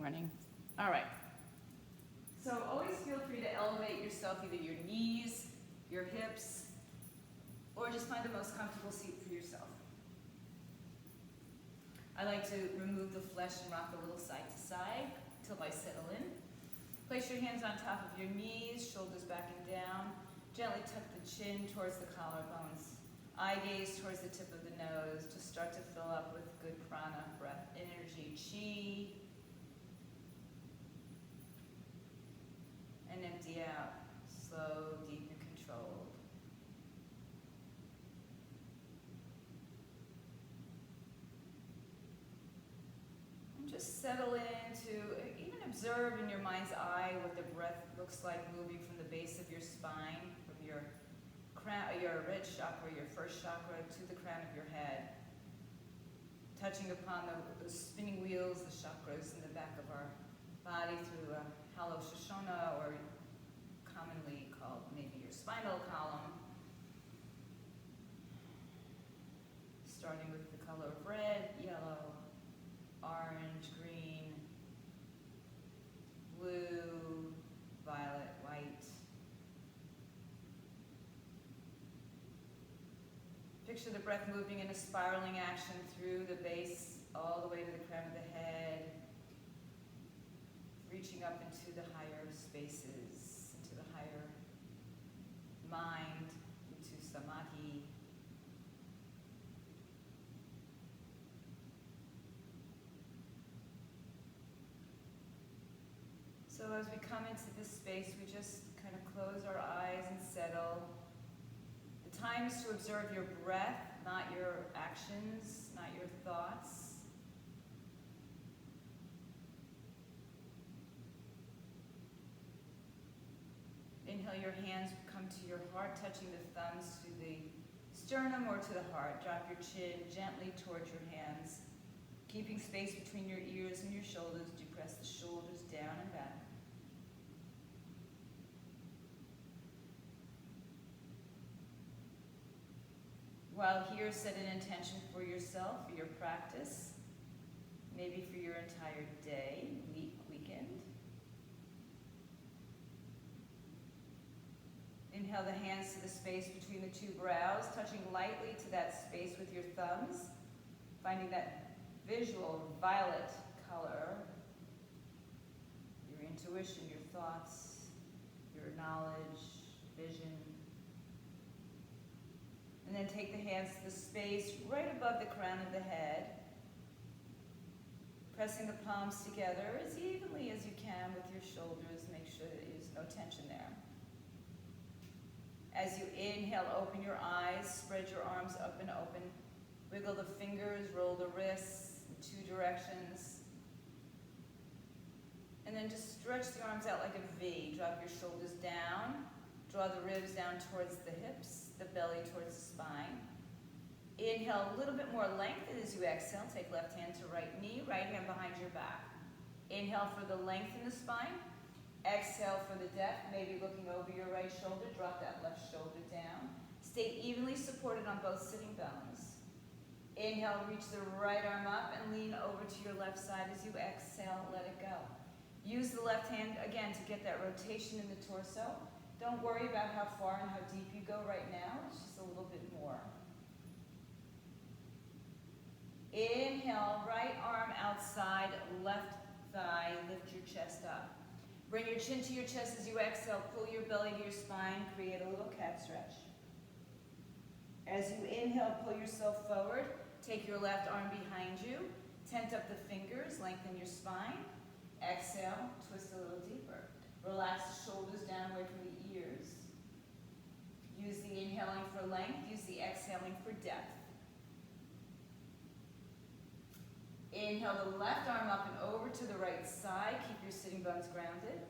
running. All right. So always feel free to elevate yourself, either your knees, your hips, or just find the most comfortable seat for yourself. I like to remove the flesh and rock a little side to side until I settle in. Place your hands on top of your knees, shoulders back and down. Gently tuck the chin towards the collarbones. Eye gaze towards the tip of the nose. Just start to fill up with good prana, breath, energy, chi. And empty out. Slow, deep, and controlled. And just settle into, even observe in your mind's eye what the breath looks like moving from the base of your spine, from your crown, your root chakra, your first chakra, to the crown of your head. Touching upon the spinning wheels, the chakras in the back of our body through a hollow shoshona, or commonly called maybe your spinal column. Starting with the color of red, yellow, orange, green, blue, violet, white. Picture the breath moving in a spiraling action through the base, all the way to the crown of the head, reaching up into the higher spaces, into the higher mind, into samadhi. So as we come into this space, we just kind of close our eyes and settle. The time is to observe your breath, not your actions, not your thoughts. Inhale, your hands come to your heart, touching the thumbs to the sternum or to the heart. Drop your chin gently towards your hands. Keeping space between your ears and your shoulders, do press the shoulders down and back. While here, set an intention for yourself, for your practice, maybe for your entire day, week, weekend. Inhale the hands to the space between the two brows, touching lightly to that space with your thumbs, finding that visual violet color, your intuition, your thoughts, your knowledge, vision. And then take the hands to the space right above the crown of the head, pressing the palms together as evenly as you can with your shoulders. Make sure that there's no tension there. As you inhale, open your eyes, spread your arms up and open. Wiggle the fingers, roll the wrists in two directions. And then just stretch the arms out like a V. Drop your shoulders down. Draw the ribs down towards the hips, the belly towards the spine. Inhale a little bit more length, and as you exhale, take left hand to right knee, right hand behind your back. Inhale for the length in the spine. Exhale for the depth, maybe looking over your right shoulder. Drop that left shoulder down. Stay evenly supported on both sitting bones. Inhale, reach the right arm up and lean over to your left side. As you exhale, let it go. Use the left hand again to get that rotation in the torso. Don't worry about how far and how deep you go right now. It's just a little bit more. Inhale, right arm outside, left thigh, lift your chest up. Bring your chin to your chest as you exhale. Pull your belly to your spine. Create a little cat stretch. As you inhale, pull yourself forward. Take your left arm behind you. Tent up the fingers. Lengthen your spine. Exhale. Twist a little deeper. Relax the shoulders down away from the ears. Use the inhaling for length. Use the exhaling for depth. Inhale the left arm up and over to the right side. Keep your sitting bones grounded.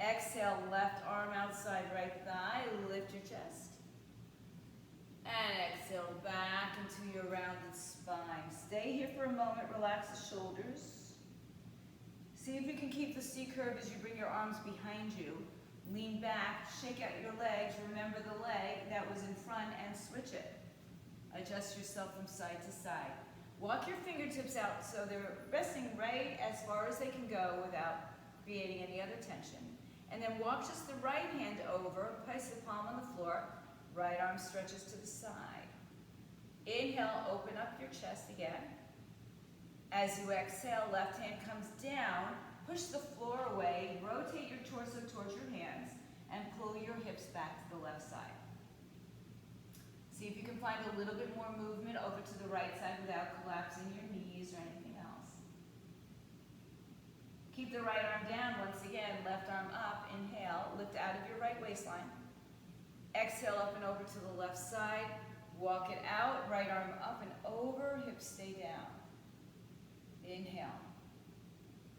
Exhale, left arm outside right thigh. Lift your chest. And exhale back into your rounded spine. Stay here for a moment. Relax the shoulders. See if you can keep the C curve as you bring your arms behind you. Lean back, shake out your legs. Remember the leg that was in front and switch it. Adjust yourself from side to side. Walk your fingertips out so they're resting right as far as they can go without creating any other tension. And then walk just the right hand over, place the palm on the floor, right arm stretches to the side. Inhale, open up your chest again. As you exhale, left hand comes down, push the floor away, rotate your torso towards your hands, and pull your hips back to the left side. See if you can find a little bit more movement over to the right side without collapsing your knees or anything else. Keep the right arm down once again, left arm up, inhale, lift out of your right waistline. Exhale up and over to the left side, walk it out, right arm up and over, hips stay down. Inhale.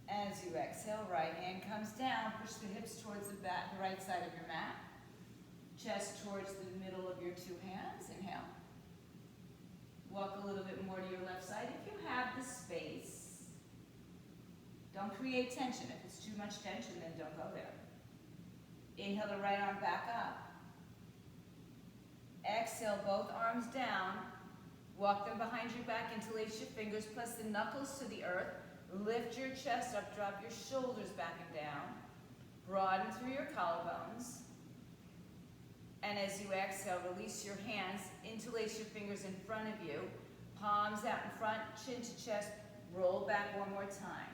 As you exhale, right hand comes down, push the hips towards the right side of your mat. Chest towards the middle of your two hands. Inhale. Walk a little bit more to your left side if you have the space. Don't create tension. If it's too much tension, then don't go there. Inhale the right arm back up. Exhale, both arms down. Walk them behind your back, interlace your fingers, press the knuckles to the earth. Lift your chest up, drop your shoulders back and down. Broaden through your collarbones. And as you exhale, release your hands, interlace your fingers in front of you, palms out in front, chin to chest, roll back one more time.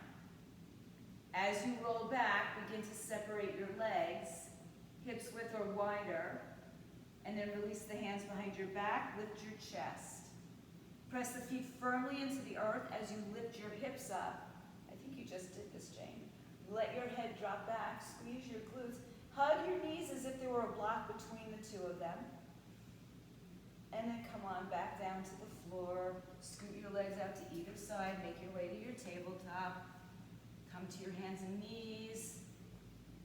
As you roll back, begin to separate your legs, hips width or wider, and then release the hands behind your back, lift your chest. Press the feet firmly into the earth as you lift your hips up. I think you just did this, Jane. Let your head drop back, squeeze your glutes. Hug your knees as if there were a block between the two of them. And then come on back down to the floor. Scoot your legs out to either side. Make your way to your tabletop. Come to your hands and knees.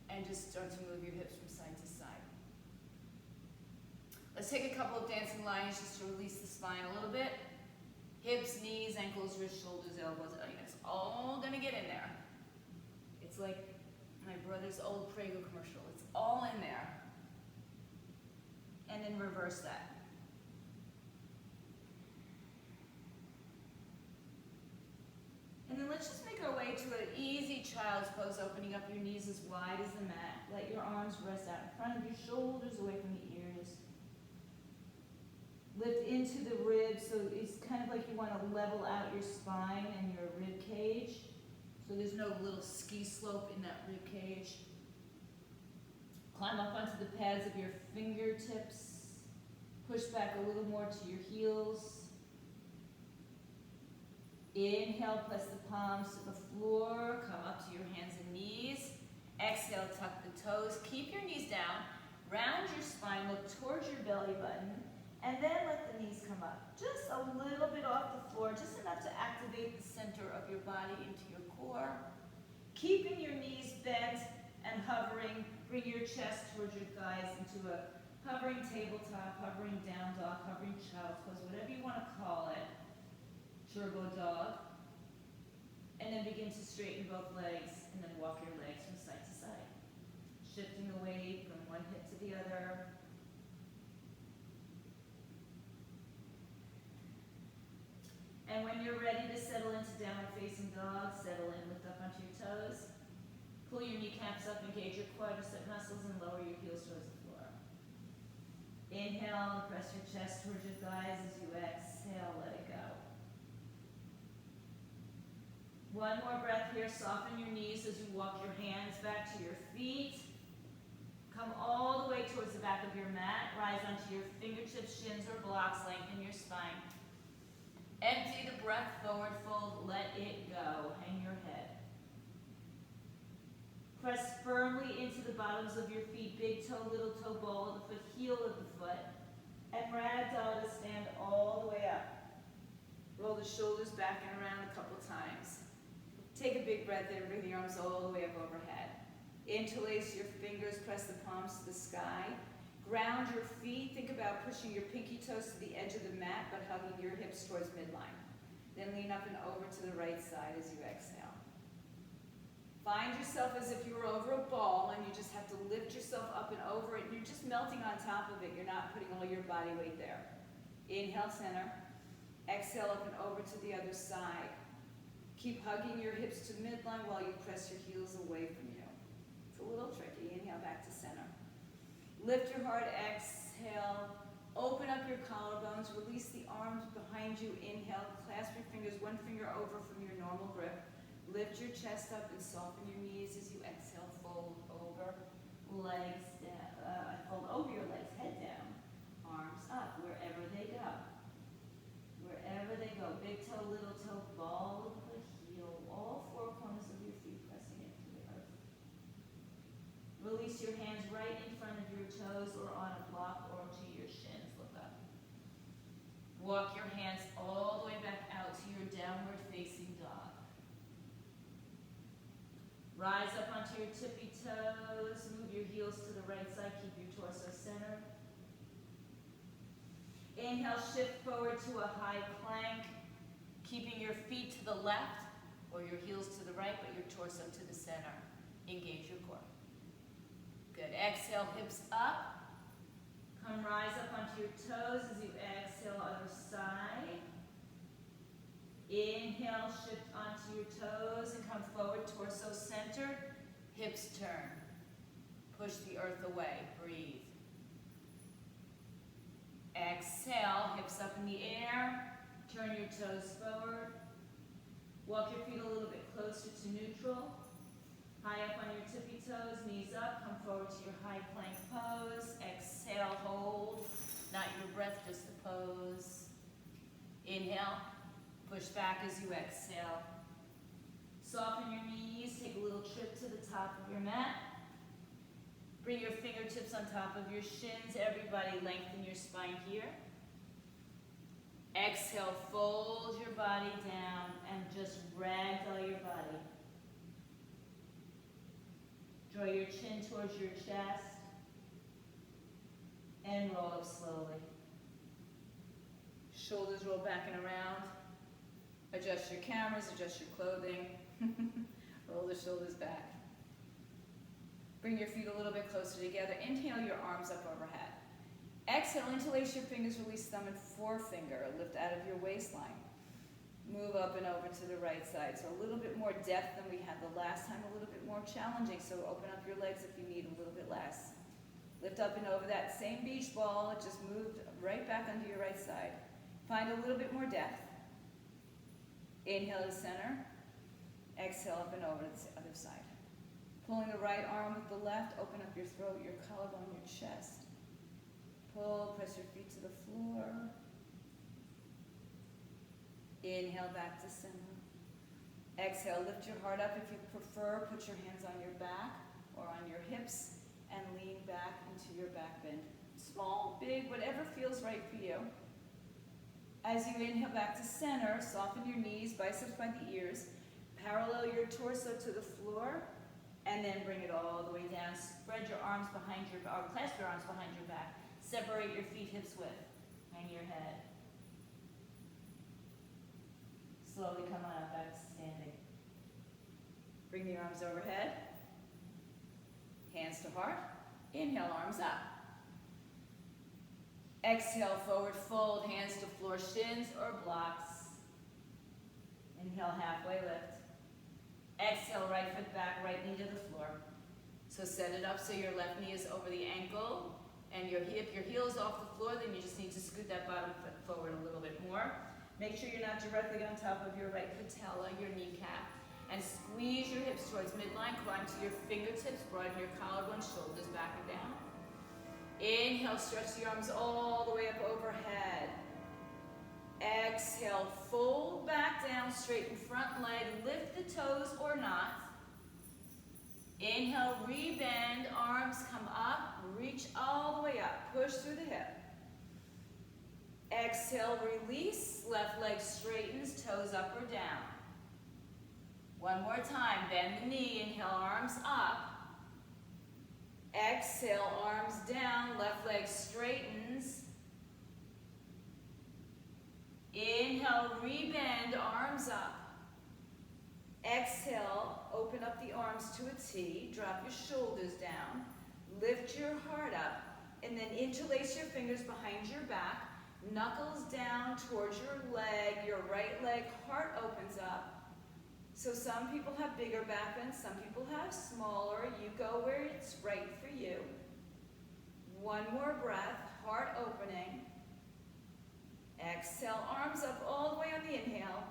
And just start to move your hips from side to side. Let's take a couple of dancing lines just to release the spine a little bit. Hips, knees, ankles, wrists, shoulders, elbows. It's all going to get in there. It's like my brother's old Prego commercial. It's all in there. And then reverse that. And then let's just make our way to an easy child's pose, opening up your knees as wide as the mat. Let your arms rest out in front of you, shoulders away from the ears. Lift into the ribs, so it's kind of like you want to level out your spine and your rib cage. So there's no little ski slope in that rib cage. Climb up onto the pads of your fingertips. Push back a little more to your heels. Inhale, press the palms to the floor. Come up to your hands and knees. Exhale, tuck the toes. Keep your knees down. Round your spine, look towards your belly button. And then let the knees come up. Just a little bit off the floor, just enough to activate the center of your body into your core. Keeping your knees bent and hovering, bring your chest towards your thighs into a hovering tabletop, hovering down dog, hovering child's pose, whatever you want to call it. Turbo dog. And then begin to straighten both legs and then walk your legs from side to side. Shifting the weight from one hip to the other. And when you're ready to settle into downward facing dog, settle in, lift up onto your toes. Pull your kneecaps up, engage your quadricep muscles, and lower your heels towards the floor. Inhale, press your chest towards your thighs. As you exhale, let it go. One more breath here. Soften your knees as you walk your hands back to your feet. Come all the way towards the back of your mat. Rise onto your fingertips, shins, or blocks. Lengthen your spine. Empty the breath, forward fold, let it go. Hang your head. Press firmly into the bottoms of your feet, big toe, little toe, ball of the foot, heel of the foot. And ragdoll to stand all the way up. Roll the shoulders back and around a couple times. Take a big breath in, bring the arms all the way up overhead. Interlace your fingers, press the palms to the sky. Ground your feet. Think about pushing your pinky toes to the edge of the mat, but hugging your hips towards midline. Then lean up and over to the right side as you exhale. Find yourself as if you were over a ball and you just have to lift yourself up and over it. You're just melting on top of it. You're not putting all your body weight there. Inhale, center. Exhale up and over to the other side. Keep hugging your hips to midline while you press your heels away from you. It's a little tricky. Inhale back to center. Lift your heart, exhale. Open up your collarbones, release the arms behind you. Inhale, clasp your fingers, one finger over from your normal grip. Lift your chest up and soften your knees as you exhale. Fold over, legs down, fold over your legs, head down, arms up, wherever they go. Wherever they go, big toe, little toe, ball of the heel, all four corners of your feet pressing into the earth. Release your hands right in front of your toes or on a block or to your shins. Look up. Walk your hands all the way back out to your downward facing dog. Rise up onto your tippy toes. Move your heels to the right side. Keep your torso centered. Inhale, shift forward to a high plank, keeping your feet to the left or your heels to the right, but your torso to the center. Engage your core. Good. Exhale, hips up. Come rise up onto your toes as you exhale, other side. Inhale, shift onto your toes and come forward, torso centered, hips turn. Push the earth away, breathe. Exhale, hips up in the air, turn your toes forward. Walk your feet a little bit closer to neutral. High up on your tippy toes, knees up, come forward to your high plank pose. Exhale, hold, not your breath, just the pose. Inhale, push back as you exhale. Soften your knees, take a little trip to the top of your mat. Bring your fingertips on top of your shins. Everybody lengthen your spine here. Exhale, fold your body down and just ragdoll your body. Draw your chin towards your chest and roll up slowly. Shoulders roll back and around. Adjust your cameras, adjust your clothing. Roll the shoulders back. Bring your feet a little bit closer together. Inhale your arms up overhead. Exhale, interlace your fingers, release thumb and forefinger. Lift out of your waistline. Move up and over to the right side. So a little bit more depth than we had the last time, a little bit more challenging. So open up your legs if you need a little bit less. Lift up and over that same beach ball. It just moved right back onto your right side. Find a little bit more depth. Inhale to center. Exhale up and over to the other side. Pulling the right arm with the left, open up your throat, your collarbone, your chest. Pull, press your feet to the floor. Inhale back to center. Exhale, lift your heart up. If you prefer, put your hands on your back or on your hips and lean back into your back bend. Small, big, whatever feels right for you. As you inhale back to center, soften your knees, biceps by the ears. Parallel your torso to the floor. And then bring it all the way down. Spread your arms behind your, or clasp your arms behind your back. Separate your feet hips width. Hang your head. Slowly come on up back to standing. Bring the arms overhead. Hands to heart. Inhale, arms up. Exhale, forward fold, hands to floor, shins or blocks. Inhale, halfway lift. Exhale, right foot back, right knee to the floor. So set it up so your left knee is over the ankle and your heel is off the floor. Then you just need to scoot that bottom foot forward a little bit more. Make sure you're not directly on top of your right patella, your kneecap. And squeeze your hips towards midline. Climb to your fingertips, broaden your collarbone, shoulders back and down. Inhale, stretch the arms all the way up overhead. Exhale, fold back down, straighten front leg, lift the toes or not. Inhale, rebend, arms come up, reach all the way up, push through the hip. Exhale, release, left leg straightens, toes up or down. One more time, bend the knee, inhale, arms up. Exhale, arms down, left leg straightens. Inhale, rebend, arms up. Exhale, open up the arms to a T, drop your shoulders down, lift your heart up, and then interlace your fingers behind your back, Knuckles down towards your leg, your right leg, heart opens up. So some people have bigger back bends, some people have smaller. You go where it's right for you. One more breath, heart opening. Exhale, arms up all the way on the inhale.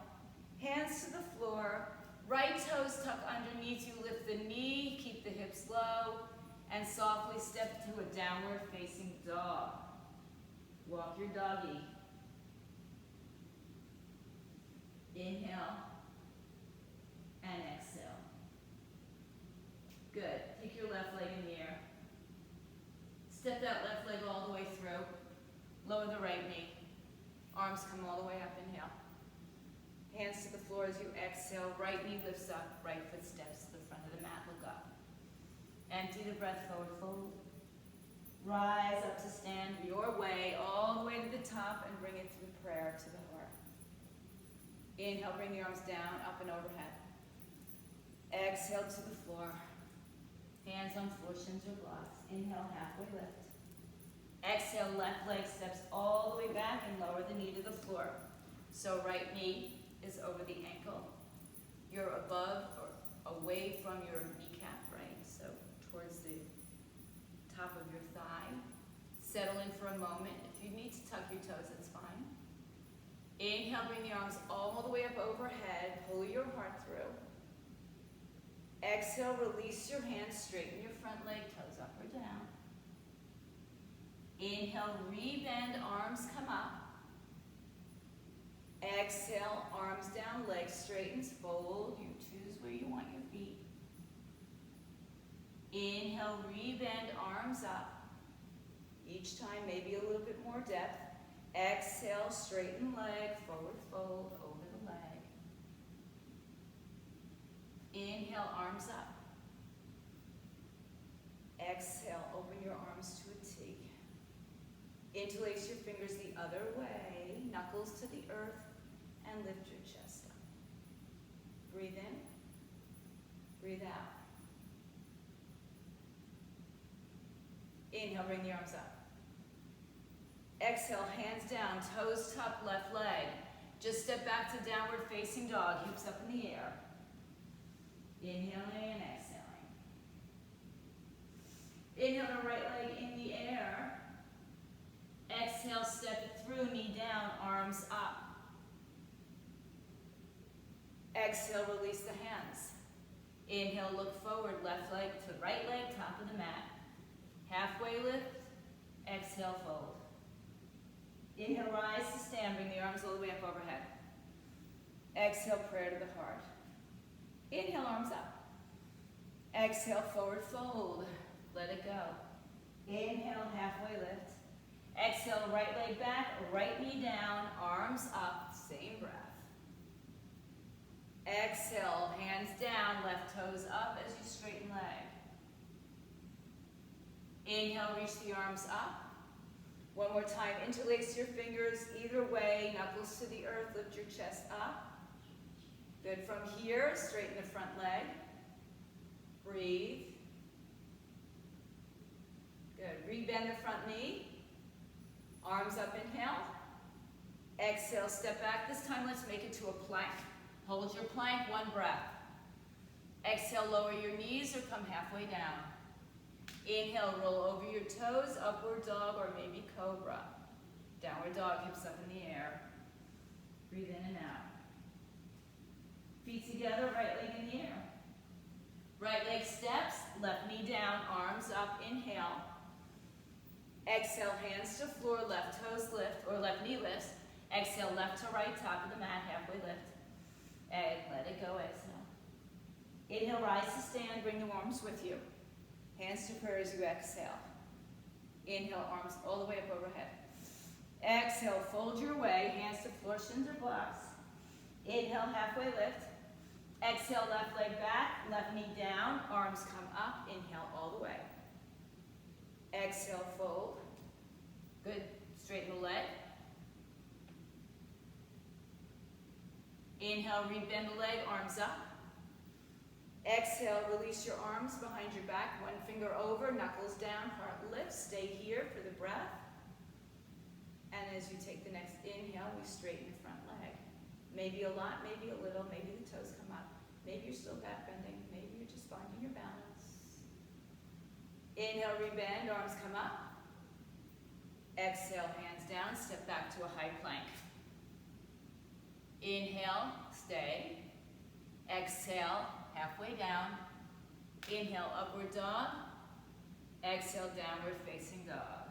Hands to the floor. Right toes tuck underneath you. Lift the knee, keep the hips low, and softly step to a downward facing dog. Walk your doggy. Inhale and exhale. Good. Take your left leg in the air. Step that left leg all the way through. Lower the right knee. Arms come all the way up. Inhale. Hands to the floor as you exhale. Right knee lifts up. Right foot steps to the front of the mat. Look up. Empty the breath forward. Fold. Rise up to stand your way all the way to the top and bring it through prayer to the heart. Inhale, bring the arms down, up and overhead. Exhale to the floor. Hands on floor, shins or blocks. Inhale, halfway lift. Exhale, left leg steps all the way back and lower the knee to the floor. So right knee is over the ankle. You're above or away from your kneecap, right? So towards the top of your thigh. Settle in for a moment. If you need to tuck your toes, that's fine. Inhale, bring the arms all the way up overhead. Pull your heart through. Exhale, release your hands, straighten your front leg, toes up or down. Inhale, rebend, arms come up. Exhale, arms down, legs straightens, fold. You choose where you want your feet. Inhale, rebend, arms up. Each time, maybe a little bit more depth. Exhale, straighten leg, forward fold, over the leg. Inhale, arms up. Exhale, open your arms to a T. Interlace your fingers the other way, knuckles to the earth, and lift your chest up. Breathe in, breathe out. Inhale, bring the arms up. Exhale, hands down, toes tuck, left leg. Just step back to downward facing dog, hips up in the air. Inhaling and exhaling. Inhale the right leg in the air. Exhale, step it through, knee down, arms up. Exhale, release the hands. Inhale, look forward, left leg to right leg, top of the mat. Halfway lift, exhale, fold. Inhale, rise to stand, bring the arms all the way up overhead. Exhale, prayer to the heart. Inhale, arms up. Exhale, forward fold. Let it go. Inhale, halfway lift. Exhale, right leg back, right knee down, arms up, same breath. Exhale, hands down, left toes up as you straighten leg. Inhale, reach the arms up. One more time, interlace your fingers either way, knuckles to the earth, lift your chest up. Good, from here, straighten the front leg. Breathe. Good, rebend the front knee. Arms up, inhale. Exhale, step back. This time, let's make it to a plank. Hold your plank, one breath. Exhale, lower your knees or come halfway down. Inhale, roll over your toes, upward dog or maybe cobra. Downward dog, hips up in the air. Breathe in and out. Feet together, right leg in the air. Right leg steps, left knee down, arms up, inhale. Exhale, hands to floor, left toes lift, or left knee lifts. Exhale, left to right, top of the mat, halfway lift. And let it go, exhale. Inhale, rise to stand, bring the arms with you. Hands to prayer as you exhale. Inhale, arms all the way up overhead. Exhale, fold your way, hands to floor, shins or blocks. Inhale, halfway lift. Exhale, left leg back, left knee down, arms come up. Inhale, all the way. Exhale, fold. Good, straighten the leg. Inhale, rebend the leg, arms up. Exhale, release your arms behind your back, one finger over, knuckles down, heart lifts. Stay here for the breath. And as you take the next inhale, we straighten your front leg. Maybe a lot, maybe a little, maybe the toes come up. Maybe you're still back bending, maybe you're just finding your balance. Inhale, rebend, arms come up. Exhale, hands down, step back to a high plank. Inhale, stay. Exhale, halfway down. Inhale, upward dog. Exhale, downward facing dog.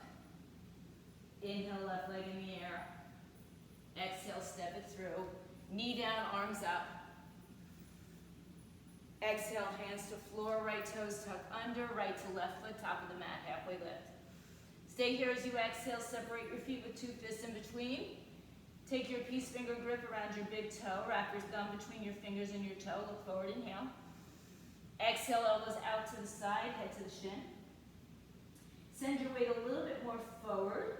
Inhale, left leg in the air. Exhale, step it through. Knee down, arms up. Exhale, hands to floor, right toes tuck under, right to left foot, top of the mat, halfway lift. Stay here as you exhale, separate your feet with 2 fists in between. Take your peace finger grip around your big toe, wrap your thumb between your fingers and your toe, look forward, inhale. Exhale, elbows out to the side, head to the shin. Send your weight a little bit more forward,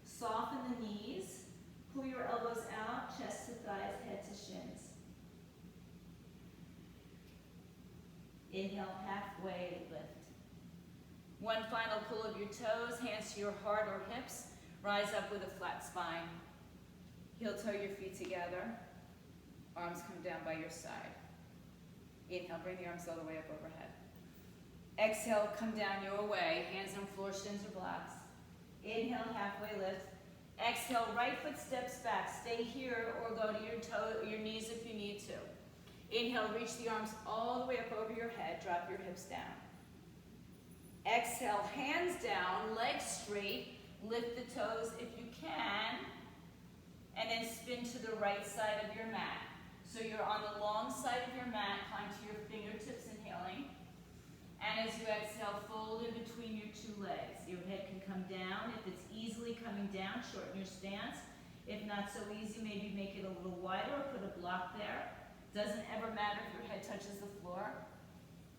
soften the knees, pull your elbows out, chest to thighs, head to shins. Inhale, halfway lift. One final pull of your toes, hands to your heart or hips. Rise up with a flat spine. Heel toe your feet together. Arms come down by your side. Inhale, bring the arms all the way up overhead. Exhale, come down your way. Hands on floor, shins or blocks. Inhale, halfway lift. Exhale, right foot steps back. Stay here or go to your knees if you need to. Inhale, reach the arms all the way up over your head. Drop your hips down. Exhale, hands down, legs straight. Lift the toes if you can. And then spin to the right side of your mat. So you're on the long side of your mat, climb to your fingertips, inhaling. And as you exhale, fold in between your 2 legs. Your head can come down. If it's easily coming down, shorten your stance. If not so easy, maybe make it a little wider or put a block there. Doesn't ever matter if your head touches the floor.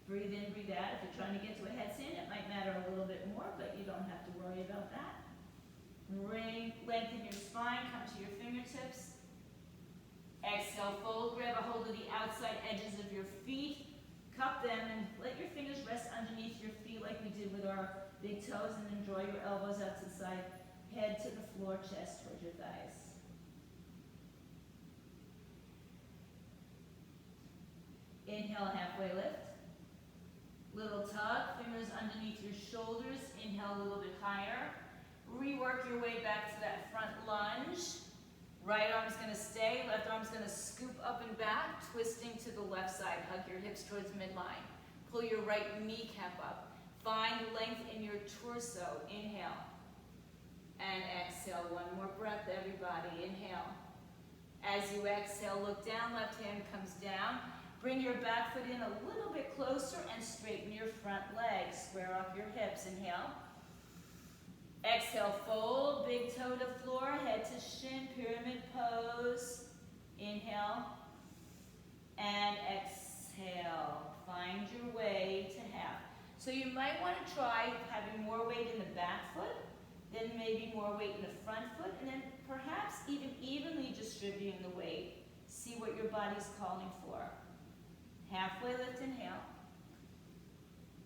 Breathe in, breathe out. If you're trying to get to a headstand, it might matter a little bit more, but you don't have to worry about that. Lengthen your spine, come to your fingertips. Exhale, fold, grab a hold of the outside edges of your feet. Cup them and let your fingers rest underneath your feet like we did with our big toes, and then draw your elbows out to the side. Head to the floor, chest towards your thighs. Inhale, halfway lift. Little tug, fingers underneath your shoulders. Inhale a little bit higher. Rework your way back to that front lunge. Right arm's gonna stay, left arm's gonna scoop up and back, twisting to the left side. Hug your hips towards midline. Pull your right kneecap up. Find length in your torso. Inhale. And exhale. One more breath, everybody. Inhale. As you exhale, look down, left hand comes down. Bring your back foot in a little bit closer and straighten your front leg. Square off your hips. Inhale. Exhale, fold, big toe to floor, head to shin, pyramid pose. Inhale. And exhale. Find your way to half. So you might want to try having more weight in the back foot, then maybe more weight in the front foot, and then perhaps even evenly distributing the weight. See what your body's calling for. Halfway lift, inhale.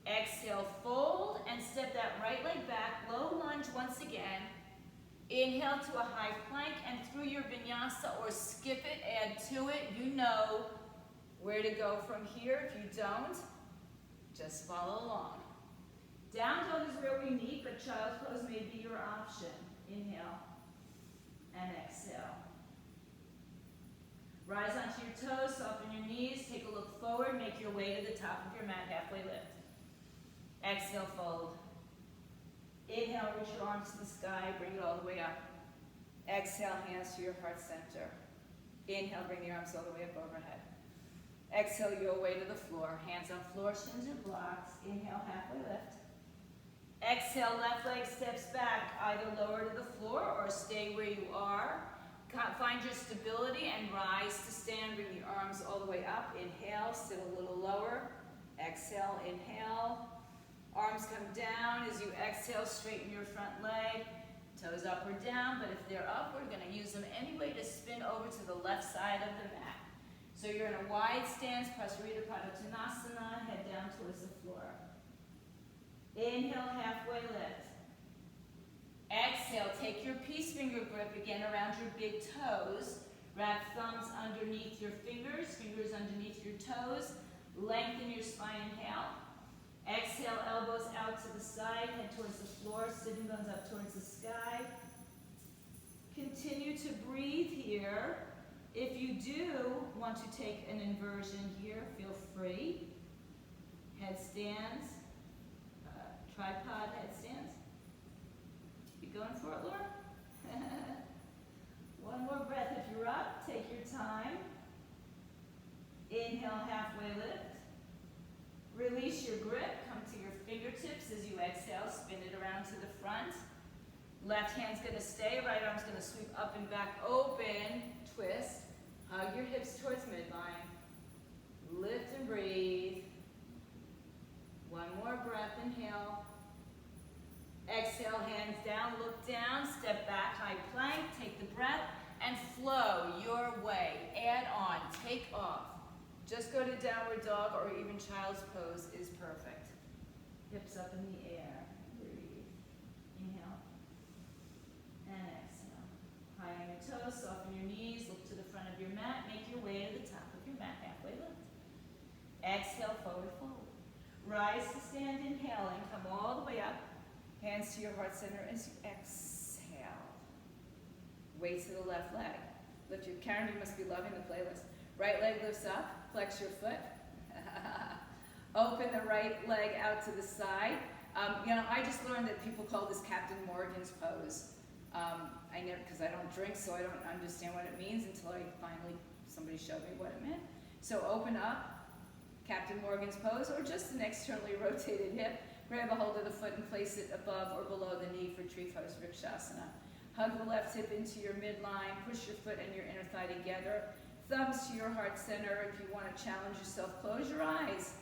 Exhale, fold, and step that right leg back. Low lunge once again. Inhale to a high plank, and through your vinyasa, or skip it, add to it. You know where to go from here. If you don't, just follow along. Down dog is real unique, but child's pose may be your option. Inhale and exhale. Rise onto your toes, soften your knees, take a look forward, make your way to the top of your mat, halfway lift. Exhale, fold. Inhale, reach your arms to the sky, bring it all the way up. Exhale, hands to your heart center. Inhale, bring the arms all the way up overhead. Exhale your way to the floor. Hands on floor, shins or blocks. Inhale, halfway lift. Exhale, left leg steps back, either lower to the floor or stay where you are. Find your stability and rise to stand. Bring the arms all the way up. Inhale, sit a little lower. Exhale, inhale. Arms come down. As you exhale, straighten your front leg. Toes up or down, but if they're up, we're going to use them anyway to spin over to the left side of the mat. So you're in a wide stance, Prasarita Padottanasana, head down towards the floor. Inhale, halfway lift. Exhale, take your peace finger grip again around your big toes. Wrap thumbs underneath your fingers, fingers underneath your toes. Lengthen your spine, inhale. Exhale, elbows out to the side, head towards the floor, sitting bones up towards the sky. Continue to breathe here. If you do want to take an inversion here, feel free. Headstands, tripod headstands. You going for it, Laura? One more breath if you're up, take your time. Inhale, halfway lift. Release your grip, come to your fingertips as you exhale, spin it around to the front. Left hand's gonna stay, right arm's gonna sweep up and back, open, twist. Hug your hips towards midline. Lift and breathe. One more breath, inhale. Exhale, hands down, look down, step back, high plank, take the breath, and flow your way. Add on, take off. Just go to downward dog or even child's pose is perfect. Hips up in the air. Breathe. Inhale. And exhale. High on your toes, soften your knees, look to the front of your mat, make your way to the top of your mat, halfway lift. Exhale, forward fold. Rise to stand, inhaling, come all the way up. Hands to your heart center as you exhale. Weight to the left leg. Lift your, Karen, you must be loving the playlist. Right leg lifts up, flex your foot. Open the right leg out to the side. I just learned that people call this Captain Morgan's pose. I never, because I don't drink, so I don't understand what it means until somebody showed me what it meant. So open up, Captain Morgan's pose, or just an externally rotated hip. Grab a hold of the foot and place it above or below the knee for tree pose, Vrikshasana. Hug the left hip into your midline, push your foot and your inner thigh together. Thumbs to your heart center. If you want to challenge yourself, close your eyes.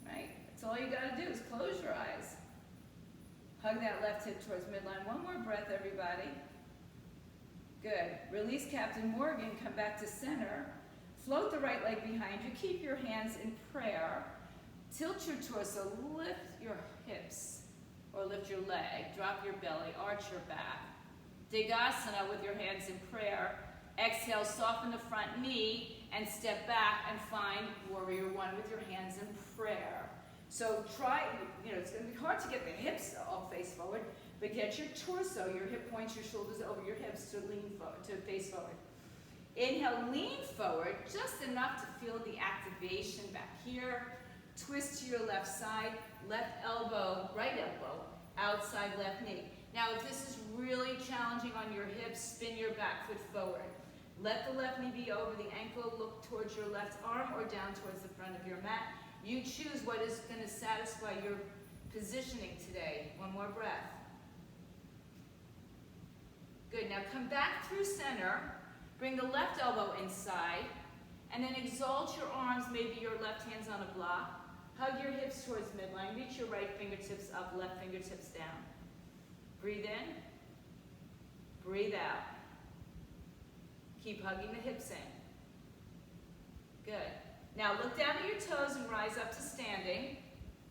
Right? That's all you got to do is close your eyes. Hug that left hip towards midline. One more breath, everybody. Good. Release Captain Morgan. Come back to center. Float the right leg behind you. Keep your hands in prayer. Tilt your torso. Lift your hips or lift your leg. Drop your belly. Arch your back. Digasana with your hands in prayer. Exhale, soften the front knee and step back and find Warrior One with your hands in prayer. So try, it's going to be hard to get the hips all face forward, but get your torso, your hip points, your shoulders over your hips to lean forward, to face forward. Inhale, lean forward, just enough to feel the activation back here. Twist to your left side, left elbow, right elbow, outside left knee. Now, if this is really challenging on your hips, spin your back foot forward. Let the left knee be over the ankle, look towards your left arm or down towards the front of your mat. You choose what is going to satisfy your positioning today. One more breath. Good, now come back through center, bring the left elbow inside, and then exalt your arms, maybe your left hand's on a block. Hug your hips towards midline, reach your right fingertips up, left fingertips down. Breathe in, breathe out. Keep hugging the hips in. Good. Now look down at your toes and rise up to standing.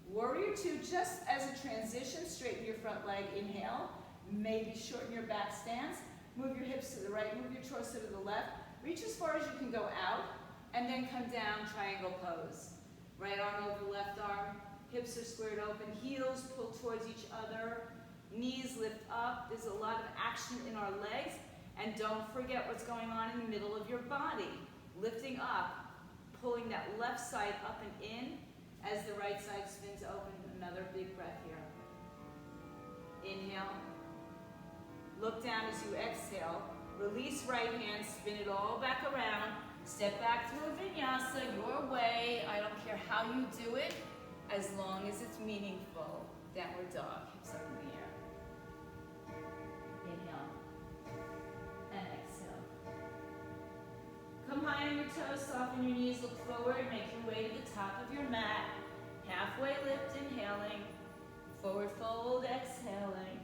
Warrior Two, just as a transition, straighten your front leg, inhale. Maybe shorten your back stance. Move your hips to the right, move your torso to the left. Reach as far as you can go out, and then come down, triangle pose. Right arm over left arm, hips are squared open, heels pull towards each other, knees lift up. There's a lot of action in our legs. And don't forget what's going on in the middle of your body. Lifting up, pulling that left side up and in as the right side spins open. Another big breath here. Inhale. Look down as you exhale. Release right hand, spin it all back around. Step back through a vinyasa your way. I don't care how you do it, as long as it's meaningful. Downward dog, hips up in the air. Inhale. And exhale. Come high on your toes, soften your knees, look forward, make your way to the top of your mat. Halfway lift, inhaling. Forward fold, exhaling.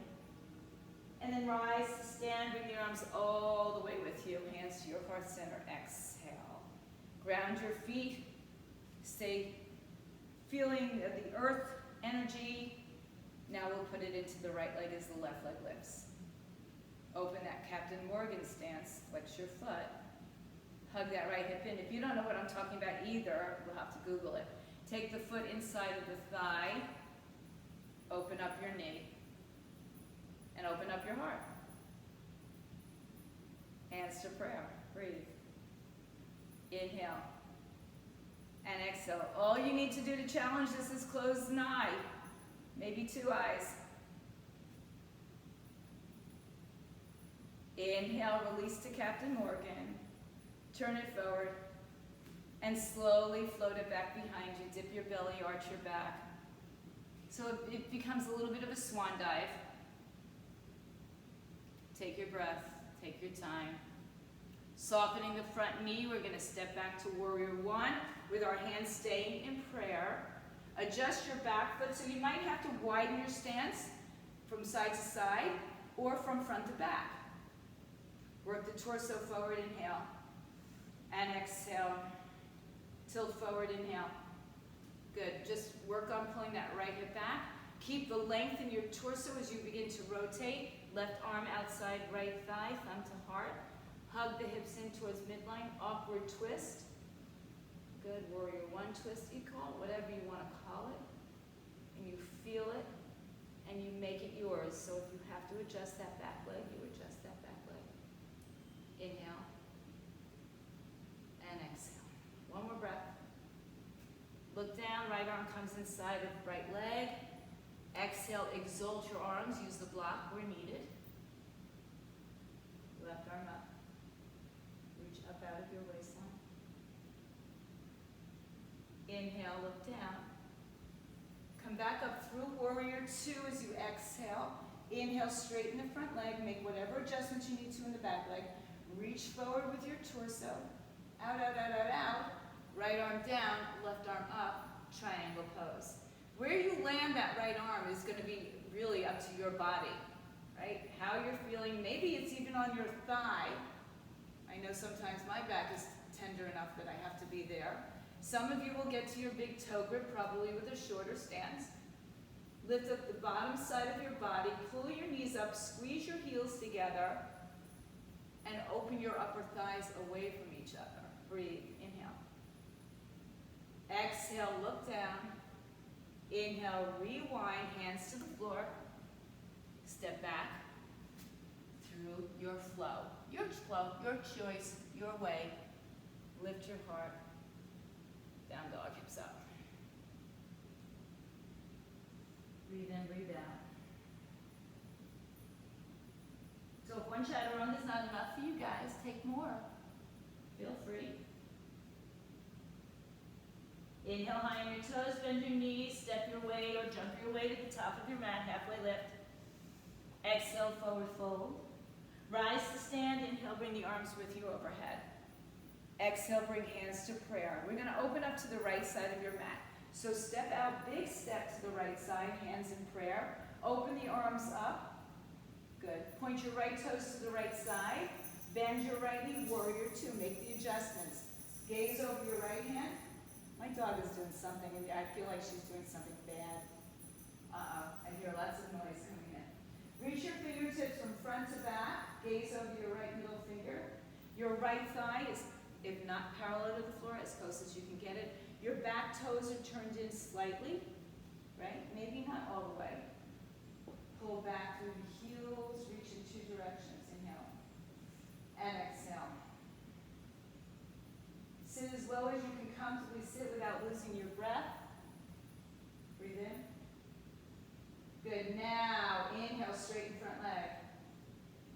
And then rise to stand, bring your arms all the way with you. Hands to your heart center, exhale. Ground your feet. Stay feeling the earth energy Now we'll put it into the right leg as the left leg lifts. Open that Captain Morgan stance, flex your foot. Hug that right hip in. If you don't know what I'm talking about either, we'll have to Google it. Take the foot inside of the thigh, open up your knee, and open up your heart. Hands to prayer. Breathe. Inhale. And exhale. All you need to do to challenge this is close an eye. Maybe 2 eyes. Inhale, release to Captain Morgan. Turn it forward. And slowly float it back behind you. Dip your belly, arch your back. So it becomes a little bit of a swan dive. Take your breath. Take your time. Softening the front knee, we're going to step back to Warrior One with our hands staying in prayer. Adjust your back foot, so you might have to widen your stance from side to side or from front to back. Work the torso forward, inhale, and exhale. Tilt forward, inhale. Good, just work on pulling that right hip back. Keep the length in your torso as you begin to rotate. Left arm outside right thigh, thumb to heart. Hug the hips in towards midline, awkward twist. Good, Warrior One twist you call it, whatever you want to call it. And you feel it, and you make it yours. So if you have to adjust that back leg, you adjust that back leg. Inhale, and exhale. One more breath. Look down, right arm comes inside of right leg. Exhale, exalt your arms, use the block where needed. Left arm up. Reach up out of your waistline. Inhale, look down. Come back up through Warrior Two as you exhale. Inhale, straighten the front leg. Make whatever adjustments you need to in the back leg. Reach forward with your torso. Out, out, out, out, out. Right arm down, left arm up. Triangle pose. Where you land that right arm is going to be really up to your body, right? How you're feeling. Maybe it's even on your thigh. I know sometimes my back is tender enough that I have to be there. Some of you will get to your big toe grip, probably with a shorter stance. Lift up the bottom side of your body, pull your knees up, squeeze your heels together, and open your upper thighs away from each other. Breathe, inhale. Exhale, look down. Inhale, rewind, hands to the floor. Step back through your flow, your choice, your way. Lift your heart. Down dog, hips up. Breathe in, breathe out. So if one chaturanga is not enough for you guys, take more. Feel free. Inhale high on your toes, bend your knees, step your way or jump your way to the top of your mat, halfway lift. Exhale, forward fold. Rise to stand, inhale, bring the arms with you overhead. Exhale, bring hands to prayer. We're going to open up to the right side of your mat. So step out, big step to the right side, hands in prayer. Open the arms up. Good. Point your right toes to the right side. Bend your right knee, Warrior Two. Make the adjustments. Gaze over your right hand. My dog is doing something, and I feel like she's doing something bad. I hear lots of noise coming in. Reach your fingertips from front to back. Gaze over your right middle finger. Your right thigh is, if not parallel to the floor, as close as you can get it. Your back toes are turned in slightly, right? Maybe not all the way. Pull back through the heels, reach in two directions. Inhale. And exhale. Sit as low as you can comfortably sit without losing your breath. Breathe in. Good. Now, inhale, straighten front leg.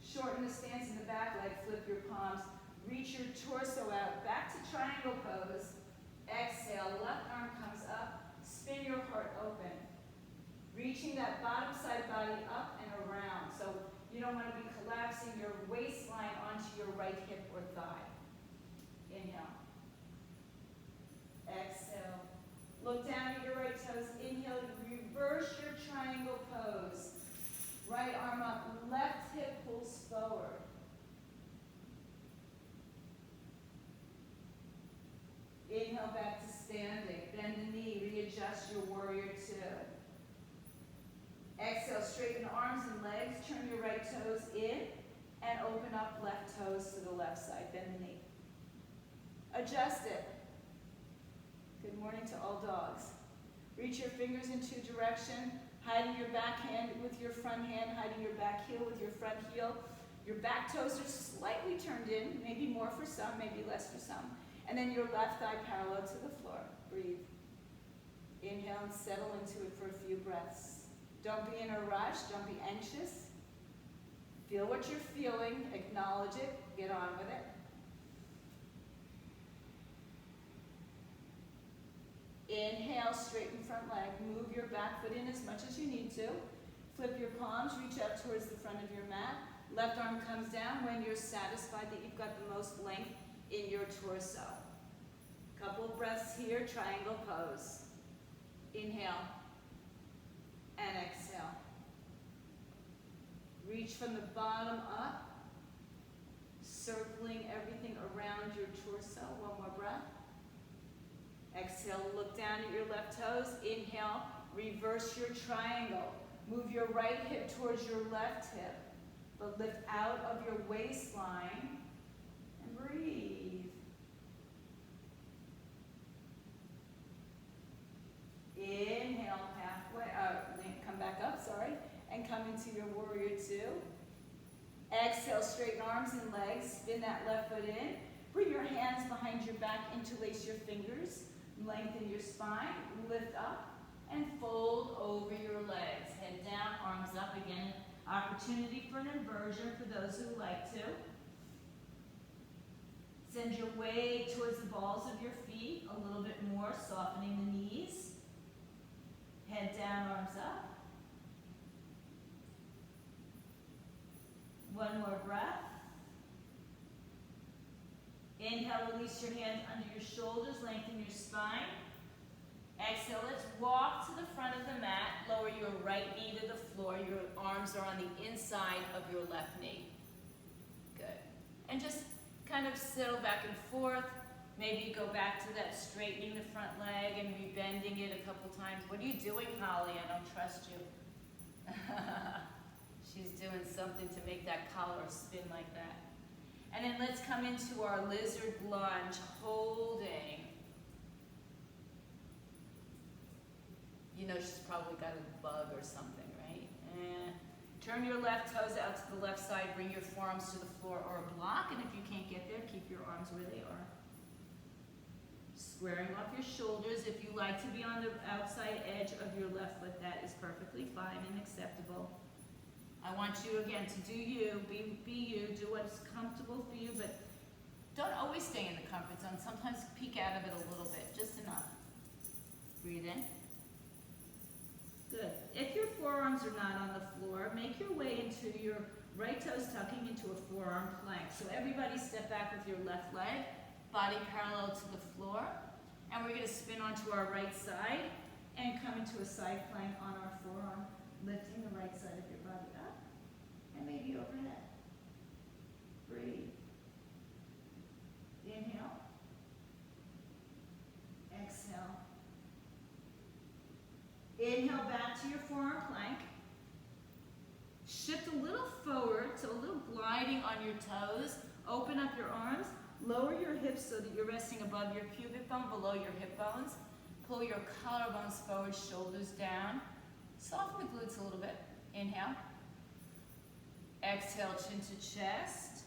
Shorten the stance in the back leg, flip your palms. Reach your torso out, back to triangle pose. Exhale, left arm comes up. Spin your heart open. Reaching that bottom side body up and around. So you don't want to be collapsing your waistline onto your right hip or thigh. Inhale. Exhale. Look down at your right toes. Inhale, reverse your triangle pose. Right arm up, left hip pulls forward. Inhale back to standing. Bend the knee, readjust your Warrior Two. toes in and open up left toes to the left side. Bend the knee. Adjust it. Good morning to all dogs. Reach your fingers in two directions, hiding your back hand with your front hand, hiding your back heel with your front heel. Your back toes are slightly turned in, maybe more for some, maybe less for some. And then your left thigh parallel to the floor. Breathe. Inhale and settle into it for a few breaths. Don't be in a rush, don't be anxious. Feel what you're feeling, acknowledge it, get on with it. Inhale, straighten front leg. Move your back foot in as much as you need to. Flip your palms, reach out towards the front of your mat. Left arm comes down when you're satisfied that you've got the most length in your torso. Couple of breaths here, triangle pose. Inhale and exhale. Reach from the bottom up, circling everything around your torso. One more breath. Exhale, look down at your left toes. Inhale, reverse your triangle. Move your right hip towards your left hip, but lift out of your waistline and breathe. Inhale, come back up, and come into your warrior two. Exhale, straighten arms and legs, spin that left foot in. Bring your hands behind your back, interlace your fingers, lengthen your spine, lift up, and fold over your legs. Head down, arms up. Again, opportunity for an inversion for those who like to. Send your weight towards the balls of your feet a little bit more, softening the knees. Head down, arms up. One more breath. Inhale, release your hands under your shoulders, lengthen your spine. Exhale, let's walk to the front of the mat. Lower your right knee to the floor. Your arms are on the inside of your left knee. Good. And just kind of settle back and forth. Maybe go back to that straightening the front leg and rebending it a couple times. What are you doing, Holly? I don't trust you. She's doing something to make that collar spin like that. And then let's come into our lizard lunge, holding. You know she's probably got a bug or something, right? Turn your left toes out to the left side, bring your forearms to the floor or a block, and if you can't get there, keep your arms where they are. Squaring off your shoulders. If you like to be on the outside edge of your left foot, that is perfectly fine and acceptable. I want you, again, to do you, be you, do what's comfortable for you, but don't always stay in the comfort zone. Sometimes peek out of it a little bit, just enough. Breathe in. Good. If your forearms are not on the floor, make your way into your right toes tucking into a forearm plank. So everybody step back with your left leg, body parallel to the floor, and we're going to spin onto our right side and come into a side plank on our forearm, lifting the right side of your body up and maybe overhead. Breathe. Inhale. Exhale. Inhale back to your forearm plank. Shift a little forward, so a little gliding on your toes. Open up your arms. Lower your hips so that you're resting above your pubic bone, below your hip bones. Pull your collarbones forward, shoulders down. Soften the glutes a little bit. Inhale. Exhale, chin to chest.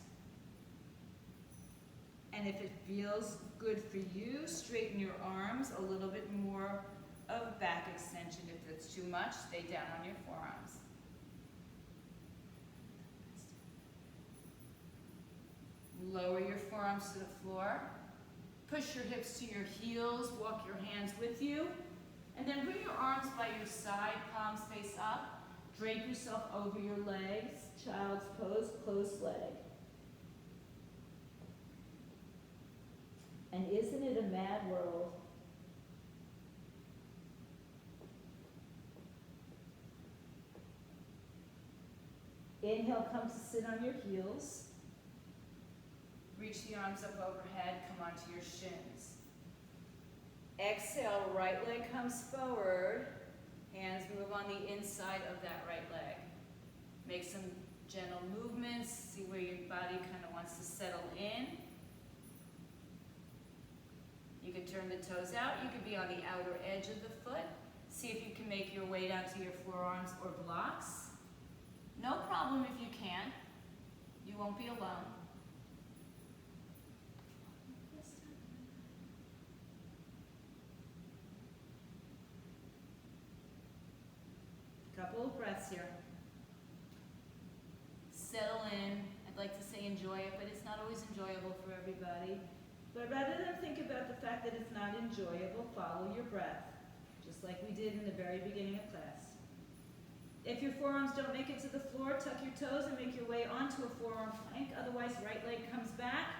And if it feels good for you, straighten your arms a little bit more of back extension. If it's too much, stay down on your forearms. Lower your forearms to the floor. Push your hips to your heels. Walk your hands with you. And then bring your arms by your side, palms face up. Drape yourself over your legs. Child's pose, closed leg. And isn't it a mad world? Inhale, come to sit on your heels. Reach the arms up overhead, come onto your shins. Exhale, right leg comes forward. Hands move on the inside of that right leg. Make some gentle movements. See where your body kind of wants to settle in. You can turn the toes out. You could be on the outer edge of the foot. See if you can make your way down to your forearms or blocks. No problem if you can't. You won't be alone. Couple of breaths here. Settle in. I'd like to say enjoy it, but it's not always enjoyable for everybody. But rather than think about the fact that it's not enjoyable, follow your breath, just like we did in the very beginning of class. If your forearms don't make it to the floor, tuck your toes and make your way onto a forearm plank. Otherwise, right leg comes back.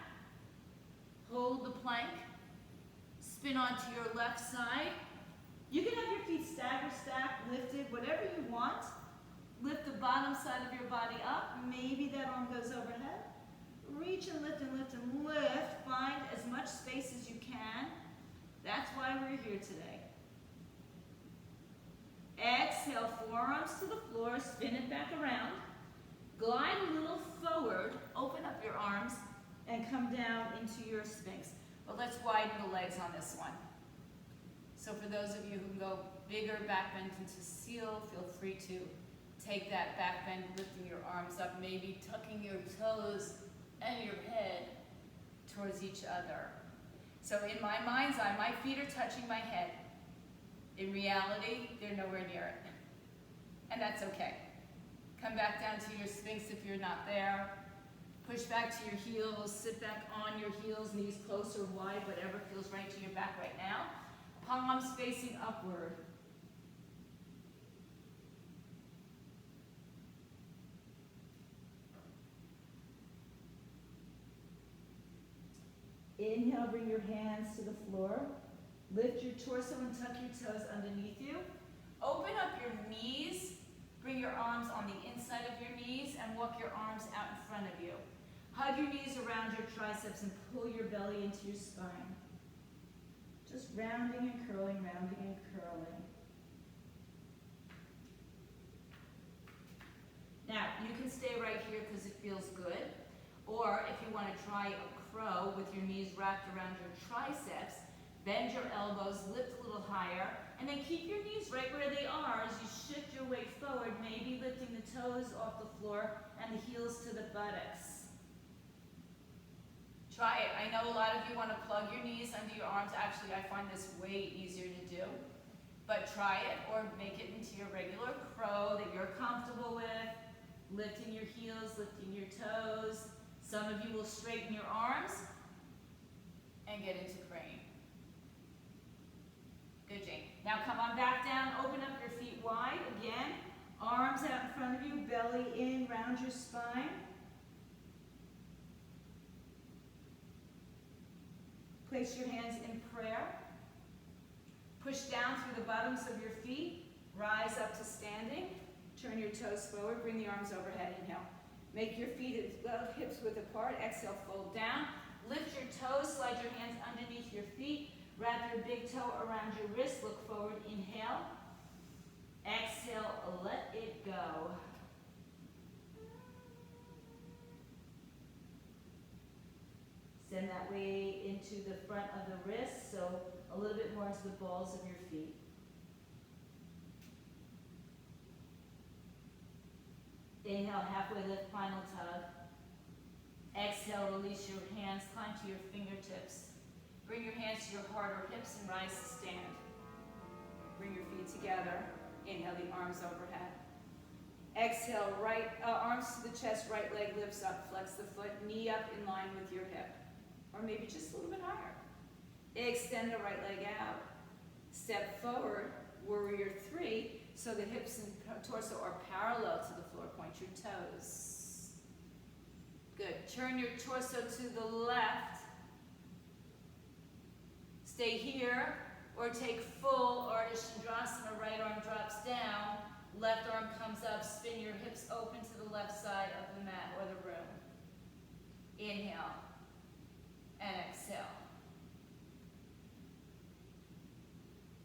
Hold the plank. Spin onto your left side. You can have your feet stagger, stacked, lifted, whatever you want. Lift the bottom side of your body up. Maybe that arm goes overhead. Reach and lift and lift and lift. Find as much space as you can. That's why we're here today. Exhale, forearms to the floor, spin it back around. Glide a little forward, open up your arms, and come down into your Sphinx. But let's widen the legs on this one. So for those of you who go bigger back bend into seal, feel free to take that back bend, lifting your arms up, maybe tucking your toes and your head towards each other. So in my mind's eye, my feet are touching my head. In reality, they're nowhere near it. And that's okay. Come back down to your Sphinx if you're not there. Push back to your heels, sit back on your heels, knees close or wide, whatever feels right to your back right now. Palms facing upward. Inhale, bring your hands to the floor. Lift your torso and tuck your toes underneath you. Open up your knees. Bring your arms on the inside of your knees and walk your arms out in front of you. Hug your knees around your triceps and pull your belly into your spine. Just rounding and curling, rounding and curling. Now, you can stay right here because it feels good. Or if you want to try a crow with your knees wrapped around your triceps, bend your elbows, lift a little higher, and then keep your knees right where they are as you shift your weight forward, maybe lifting the toes off the floor and the heels to the buttocks. Try it. I know a lot of you want to plug your knees under your arms. Actually, I find this way easier to do. But try it or make it into your regular crow that you're comfortable with. Lifting your heels, lifting your toes. Some of you will straighten your arms and get into crane. Good, Jane. Now come on back down, open up your feet wide again. Arms out in front of you, belly in, round your spine. Place your hands in prayer. Push down through the bottoms of your feet. Rise up to standing. Turn your toes forward, bring the arms overhead, inhale. Make your feet about hips width apart. Exhale, fold down. Lift your toes, slide your hands underneath your feet. Wrap your big toe around your wrist. Look forward, inhale. Exhale, let it go. Send that weight into the front of the wrist, so a little bit more into the balls of your feet. Inhale, halfway lift, final tug. Exhale, release your hands, climb to your fingertips. Bring your hands to your heart or hips and rise to stand. Bring your feet together. Inhale, the arms overhead. Exhale, right arms to the chest, right leg lifts up. Flex the foot, knee up in line with your hip. Or maybe just a little bit higher. Extend the right leg out. Step forward, warrior three, so the hips and torso are parallel to the floor. Point your toes. Good. Turn your torso to the left. Stay here, or take full Ardha Right arm drops down. Left arm comes up. Spin your hips open to the left side of the mat or the room. Inhale and exhale.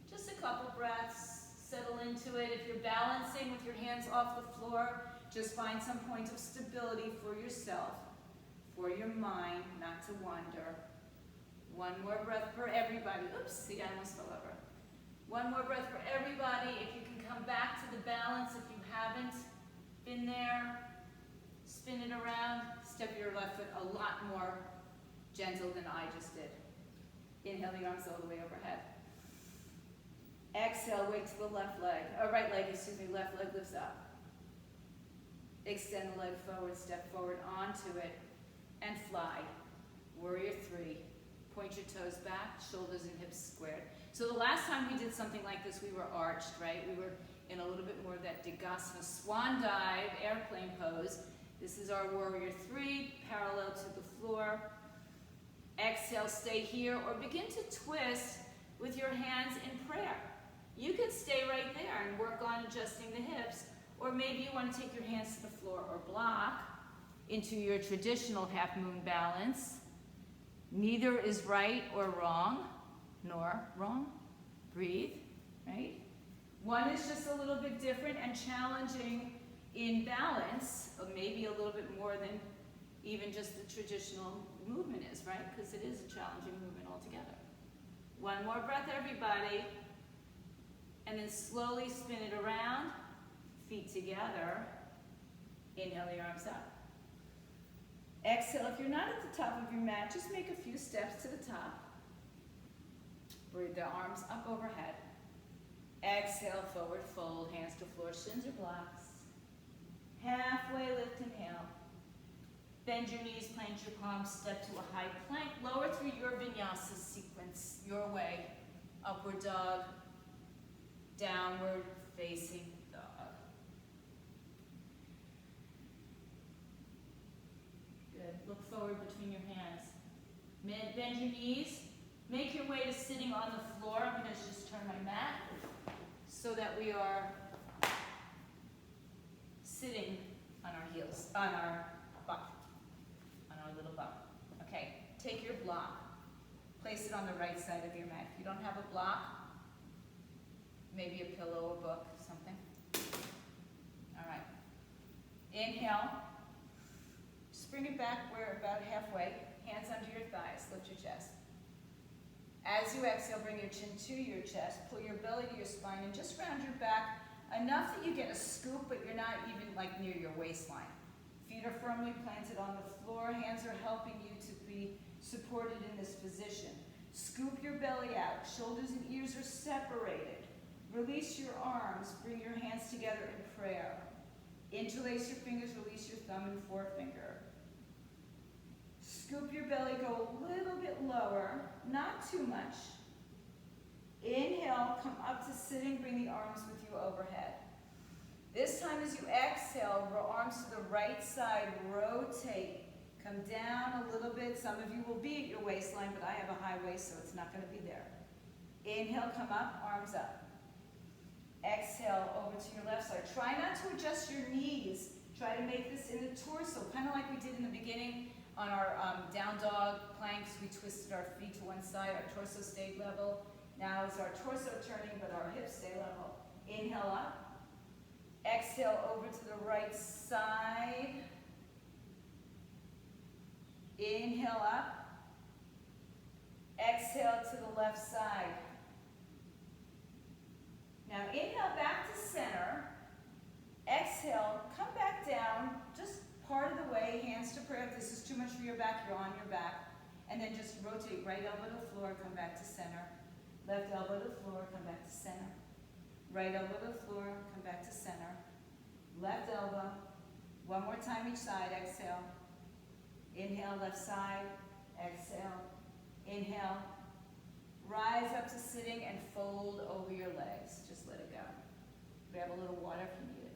Just a couple breaths. Settle into it. If you're balancing with your hands off the floor, Just find some point of stability for yourself, for your mind, not to wander. One more breath for everybody. Oops, see, I almost fell over. One more breath for everybody. If you can come back to the balance, if you haven't been there, spin it around. Step your left foot a lot more gentle than I just did. Inhale the arms all the way overhead. Exhale, weight to the left leg, or right leg, excuse me, left leg lifts up. Extend the leg forward, step forward onto it, and fly. Warrior 3. Point your toes back, shoulders and hips squared. So the last time we did something like this, we were arched, right? We were in a little bit more of that Digasana swan dive, airplane pose. This is our Warrior 3, parallel to the floor. Exhale, stay here, or begin to twist with your hands in prayer. You could stay right there and work on adjusting the hips, or maybe you want to take your hands to the floor or block into your traditional half moon balance. Neither is right or wrong, nor wrong. Breathe, right? One is just a little bit different and challenging in balance, or maybe a little bit more than even just the traditional movement is, right? Because it is a challenging movement altogether. One more breath, everybody. And then slowly spin it around, feet together. Inhale the arms up. Exhale, if you're not at the top of your mat, just make a few steps to the top. Bring the arms up overhead. Exhale, forward fold, hands to floor, shins or blocks. Halfway lift, inhale. Bend your knees, plant your palms, step to a high plank. Lower through your vinyasa sequence, your way. Upward dog, downward facing dog. Good. Look forward between your hands. Bend your knees. Make your way to sitting on the floor. I'm going to just turn my mat so that we are sitting on our heels, on our butt, on our little bum. Okay, take your block. Place it on the right side of your mat. If you don't have a block, maybe a pillow or book, something. All right. Inhale. Just bring it back. We're about halfway. Hands under your thighs. Lift your chest. As you exhale, bring your chin to your chest. Pull your belly to your spine and just round your back enough that you get a scoop, but you're not even like near your waistline. Feet are firmly planted on the floor. Hands are helping you to be supported in this position. Scoop your belly out. Shoulders and ears are separated. Release your arms. Bring your hands together in prayer. Interlace your fingers. Release your thumb and forefinger. Scoop your belly. Go a little bit lower. Not too much. Inhale. Come up to sitting. Bring the arms with you overhead. This time as you exhale, arms to the right side. Rotate. Come down a little bit. Some of you will be at your waistline, but I have a high waist, so it's not going to be there. Inhale, come up, arms up. Exhale, over to your left side. Try not to adjust your knees. Try to make this in the torso, kind of like we did in the beginning on our down dog planks. We twisted our feet to one side, our torso stayed level. Now it's our torso turning, but our hips stay level. Inhale up. Exhale, over to the right side. Inhale up. Exhale to the left side. Now inhale back to center. Exhale, come back down, just part of the way, hands to prayer. If this is too much for your back, you're on your back. And then just rotate right elbow to floor, come back to center. Left elbow to floor, come back to center. Right elbow to floor, come back to center. Left elbow. One more time each side, exhale. Inhale, left side, exhale. Inhale. Rise up to sitting and fold over your legs. Just let it go. Grab a little water if you need it.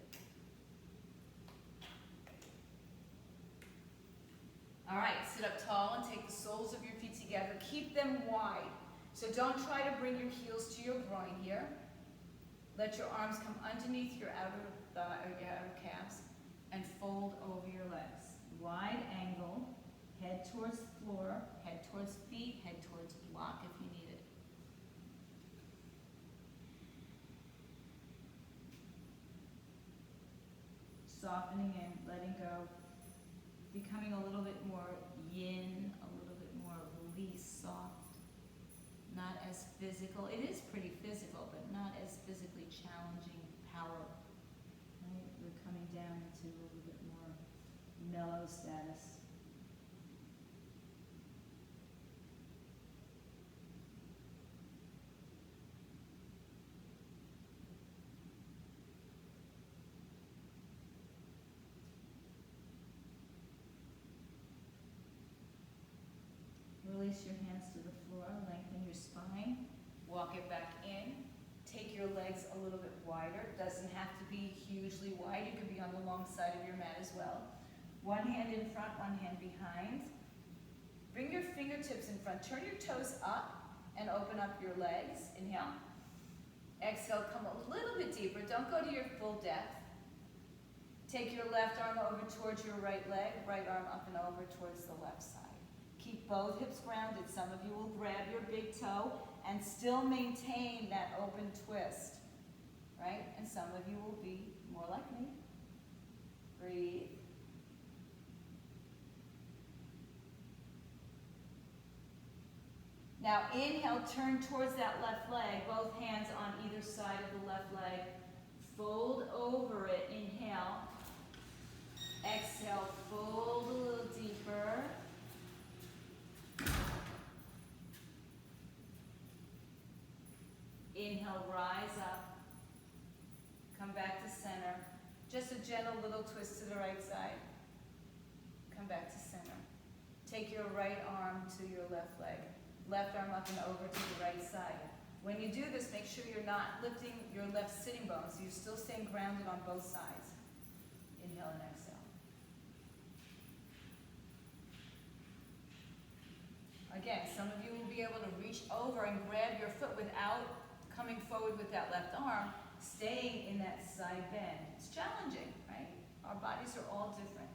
All right, sit up tall and take the soles of your feet together. Keep them wide. So don't try to bring your heels to your groin here. Let your arms come underneath your outer calves and fold over your legs. Wide angle, head towards floor, head towards feet, head towards block if you need it. softening and letting go, becoming a little bit more yin, a little bit more release, soft, not as physical. It is pretty physical, but not as physically challenging power. Right? We're coming down into a little bit more mellow status. Release your hands to the floor, lengthen your spine, walk it back in. Take your legs a little bit wider. It doesn't have to be hugely wide. You could be on the long side of your mat as well. One hand in front, one hand behind. Bring your fingertips in front. Turn your toes up and open up your legs. Inhale. Exhale, come a little bit deeper. Don't go to your full depth. Take your left arm over towards your right leg, right arm up and over towards the left side. Keep both hips grounded. Some of you will grab your big toe and still maintain that open twist, right? And some of you will be more like me. Breathe. Now inhale, turn towards that left leg, both hands on either side of the left leg. Fold over it, inhale. Exhale, fold a little deeper. Inhale, rise up. Come back to center. Just a gentle little twist to the right side. Come back to center. Take your right arm to your left leg. Left arm up and over to the right side. When you do this, make sure you're not lifting your left sitting bone, so you're still staying grounded on both sides. Inhale and exhale. Again, some of you will be able to reach over and grab your foot without coming forward with that left arm, staying in that side bend. It's challenging, right? Our bodies are all different.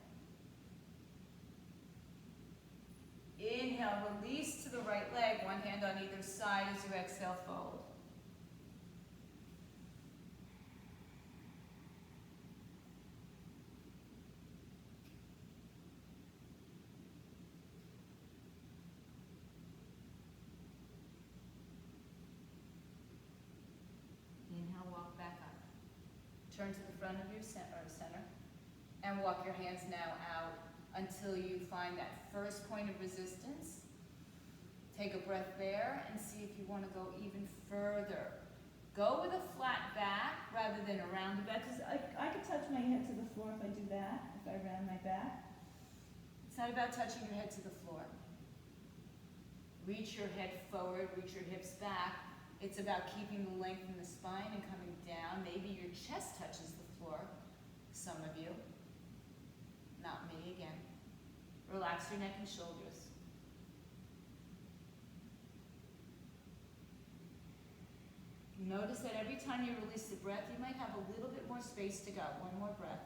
Inhale, release to the right leg, one hand on either side as you exhale, fold. Inhale, walk back up. Turn to the front of your center and walk your hands now out until you find that first point of resistance. Take a breath there and see if you want to go even further. Go with a flat back rather than a rounded back, because I could touch my head to the floor if I do that, if I round my back. It's not about touching your head to the floor. Reach your head forward, reach your hips back. It's about keeping the length in the spine and coming down. Maybe your chest touches the floor, some of you. Not me again. Relax your neck and shoulders. Notice that every time you release the breath, you might have a little bit more space to go. One more breath.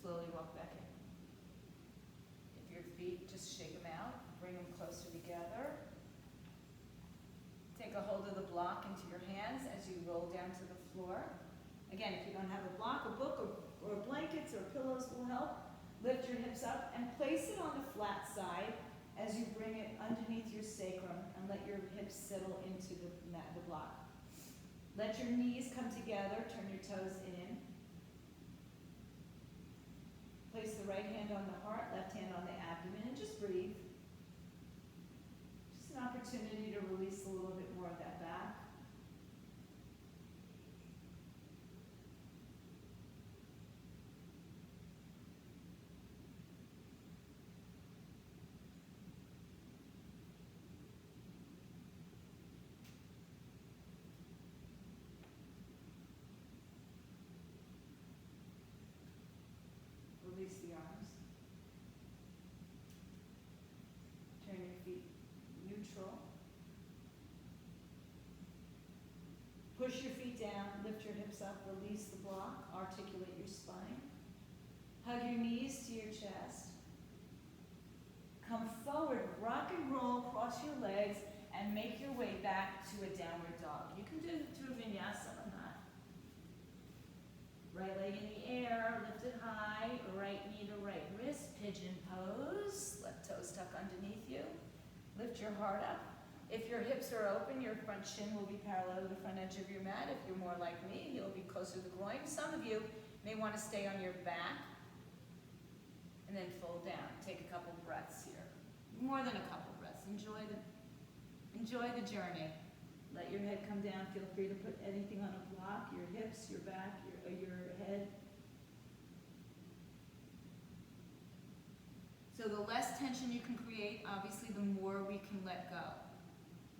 Slowly walk back in. If your feet, just shake them out. Bring them closer together. Take a hold of the block into your hands as you roll down to the floor. Again, if you don't have a block, a book, or blankets or pillows will help. Lift your hips up and place it on the flat side as you bring it underneath your sacrum and let your hips settle into the block. Let your knees come together, turn your toes in. Place the right hand on the heart, left hand on the abdomen, and just breathe. Just an opportunity to release a little bit more of that back. Release the arms. Turn your feet neutral. Push your feet down, lift your hips up, release the block, articulate your spine. Hug your knees to your chest. Come forward, rock and roll, cross your legs, and make your way back to a downward dog. You can do vinyasa or not. Right leg in the air, lifted high, right knee to right wrist, pigeon pose, left toe stuck underneath you. Lift your heart up. If your hips are open, your front shin will be parallel to the front edge of your mat. If you're more like me, you'll be closer to the groin. Some of you may want to stay on your back and then fold down. Take a couple breaths here. More than a couple breaths. Enjoy the journey. Let your head come down. Feel free to put anything on a block, your hips, your back, your head. So the less tension you can create, obviously, the more we can let go.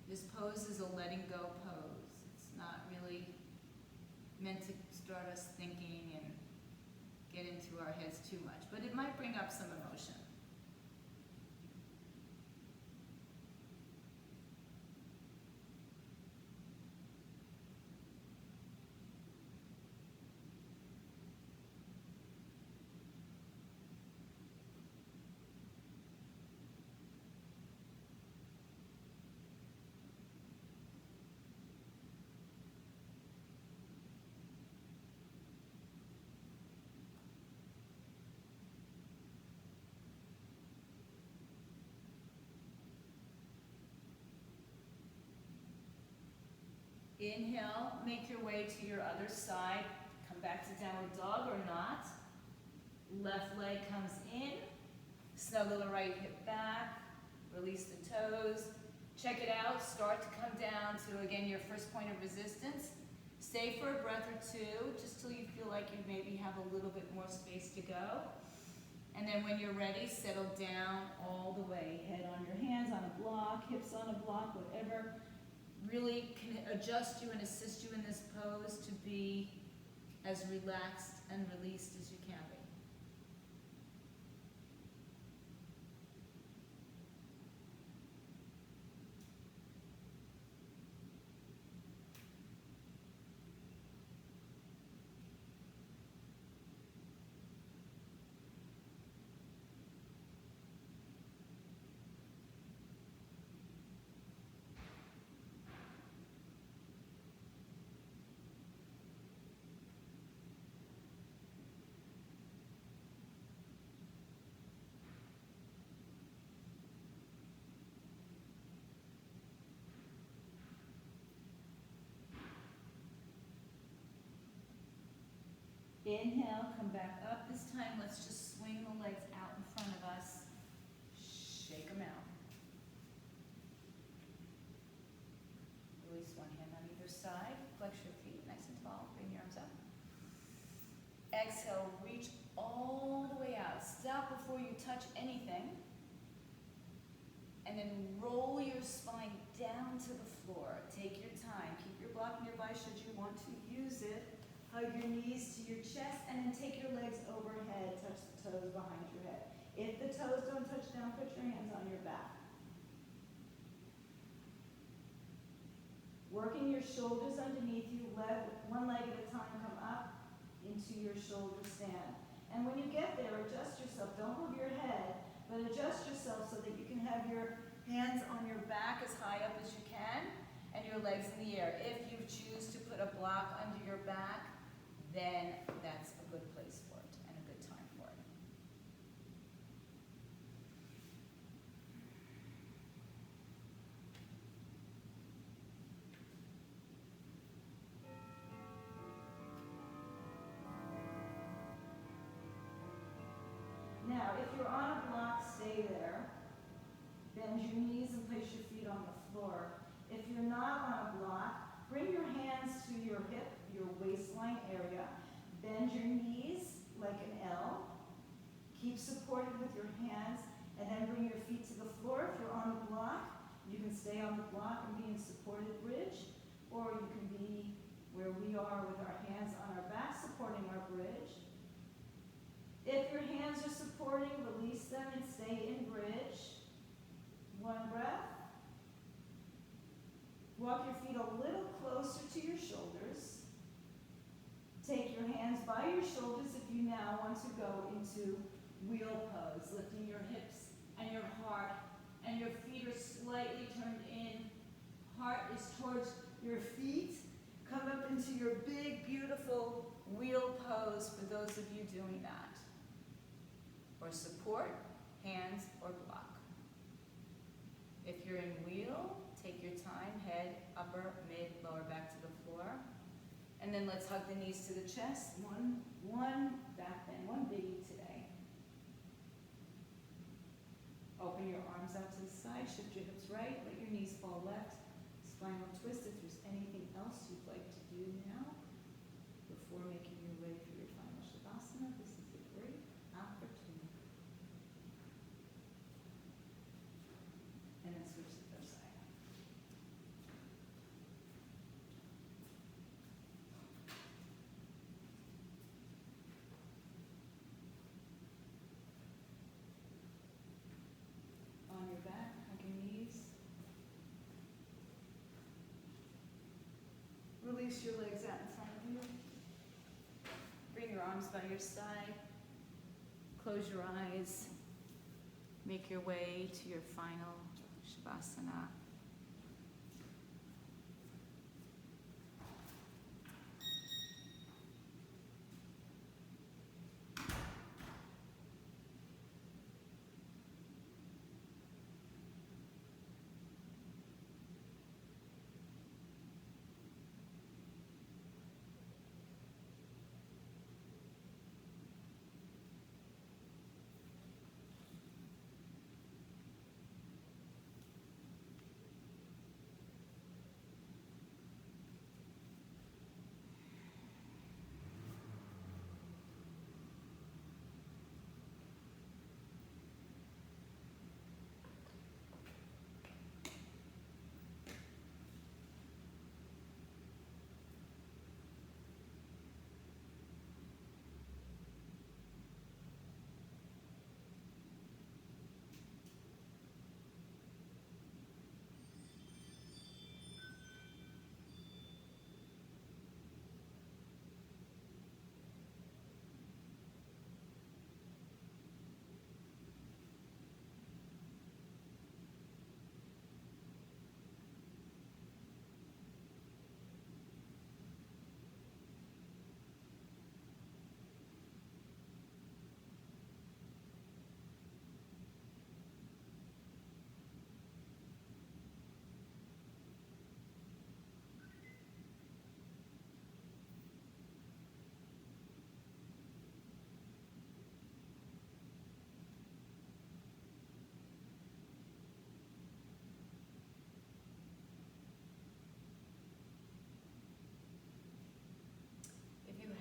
This pose is a letting go pose. It's not really meant to start us thinking and get into our heads too much, but it might bring up some emotion. Inhale, make your way to your other side. Come back to downward dog or not. Left leg comes in. Snuggle the right hip back. Release the toes. Check it out. Start to come down to, again, your first point of resistance. Stay for a breath or two, just till you feel like you maybe have a little bit more space to go. And then when you're ready, settle down all the way. Head on your hands on a block, hips on a block, whatever really can adjust you and assist you in this pose to be as relaxed and released as you can be. Inhale, come back up. This time, let's just swing the legs out in front of us. Shake them out. Release one hand on either side. Flex your feet nice and tall. Bring your arms up. Exhale, reach all the way out. Stop before you touch anything. And then roll your spine down to the floor. Take your time. Keep your block nearby should you want to use it. Hug your knees to your chest, and then take your legs overhead. Touch the toes behind your head. If the toes don't touch down, put your hands on your back. Working your shoulders underneath you, one leg at a time, come up into your shoulder stand. And when you get there, adjust yourself. Don't move your head, but adjust yourself so that you can have your hands on your back as high up as you can, and your legs in the air. If you choose to put a block under your back, then that's a good place for it and a good time for it. Now, if you're on a block, stay there. Bend your knees and place your feet on the floor. If you're not on a block, bring your hands to your hip, your waistline area. Bend your knees like an L. Keep supported with your hands, and then bring your feet to the floor. If you're on the block, you can stay on the block and be in supported bridge, or you can be where we are with our hands on our back, supporting our bridge. If your hands are supporting, release them and stay in bridge. One breath. Walk your feet a little closer to your shoulders. Take your hands hands by your shoulders if you now want to go into wheel pose, lifting your hips and your heart, and your feet are slightly turned in. Heart is towards your feet. Come up into your big, beautiful wheel pose for those of you doing that. Or support, hands, or block. If you're in wheel, take your time, head, upper, mid, lower back to the floor. And then let's hug the knees to the chest. One back bend, one biggie today. Open your arms out to the side, shift your hips right, let your knees fall left. Spinal twist if there's anything else you'd like to do now before making your way through your final Shavasana. This is a great opportunity. And then switch to the other side. On your back, hug your knees. Release your legs out in front of you. Bring your arms by your side. Close your eyes. Make your way to your final Shavasana.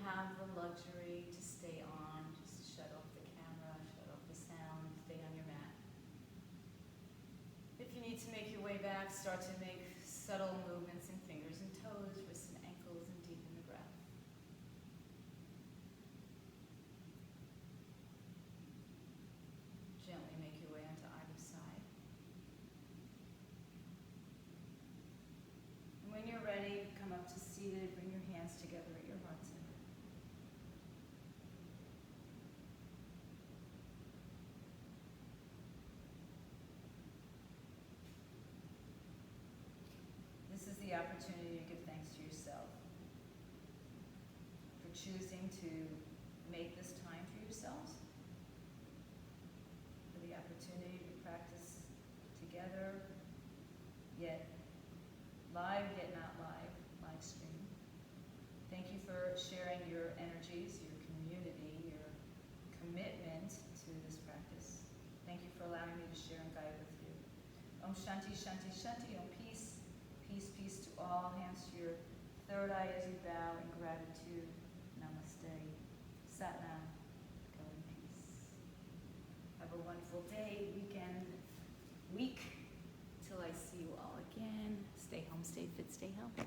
Have the luxury to stay on, just shut off the camera, shut off the sound, stay on your mat. If you need to make your way back, start to make subtle movements in fingers and toes, wrists and ankles, and deepen the breath. Gently make your way onto either side. And when you're ready, come up to seated, bring your hands together at your heart center. This is the opportunity to give thanks to yourself for choosing to make this time for yourselves, for the opportunity to practice together, yet live, yet not live stream. Thank you for sharing your energies, your community, your commitment to this practice. Thank you for allowing me to share and guide with you. Om Shanti, Shanti, Shanti, Om Peace. Peace, peace to all. Hands to your third eye as you bow in gratitude. Namaste. Satnam. Go in peace. Have a wonderful day, weekend, week. Till I see you all again. Stay home, stay fit, stay healthy.